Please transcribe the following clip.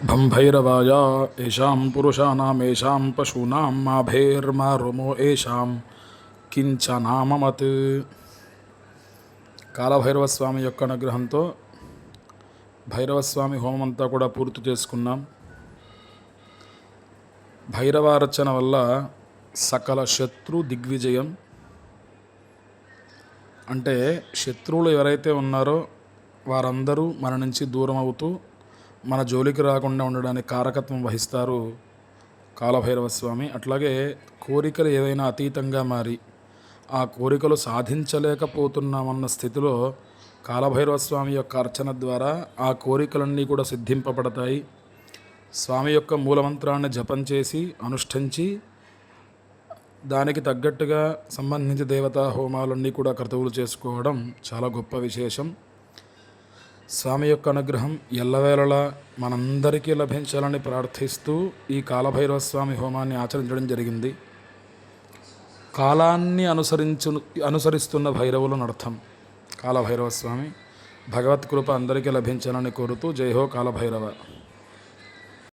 భం భైరవాయ ఏషాం పురుషానామేషాం పశూనాం మాభేర్మారుమో ఏషాం కించనామమత్. కాలభైరవస్వామి యొక్క అనుగ్రహంతో భైరవస్వామి హోమం అంతా కూడా పూర్తి చేసుకున్నాం. భైరవార్చన వల్ల సకల శత్రు దిగ్విజయం. అంటే శత్రువులు ఎవరైతే ఉన్నారో వారందరూ మన నుంచి దూరం అవుతూ మన జోలికి రాకుండా ఉండడానికి కారకత్వం వహిస్తారు కాలభైరవస్వామి. అట్లాగే కోరికలు ఏవైనా అతీతంగా మారి ఆ కోరికలు సాధించలేకపోతున్నామన్న స్థితిలో కాలభైరవస్వామి యొక్క అర్చన ద్వారా ఆ కోరికలన్నీ కూడా సిద్ధింపబడతాయి. స్వామి యొక్క మూలమంత్రాన్ని జపం చేసి అనుష్ఠించి దానికి తగ్గట్టుగా సంబంధించి దేవతా హోమాలన్నీ కూడా క్రతువులు చేసుకోవడం చాలా గొప్ప విశేషం. స్వామి యొక్క అనుగ్రహం ఎల్లవేళలా మనందరికీ లభించాలని ప్రార్థిస్తూ ఈ కాలభైరవస్వామి హోమాన్ని ఆచరించడం జరిగింది. కాలాన్ని అనుసరిస్తున్న భైరవులను అర్థం కాలభైరవస్వామి. భగవత్ కృప అందరికీ లభించాలని కోరుతూ జై హో కాలభైరవ.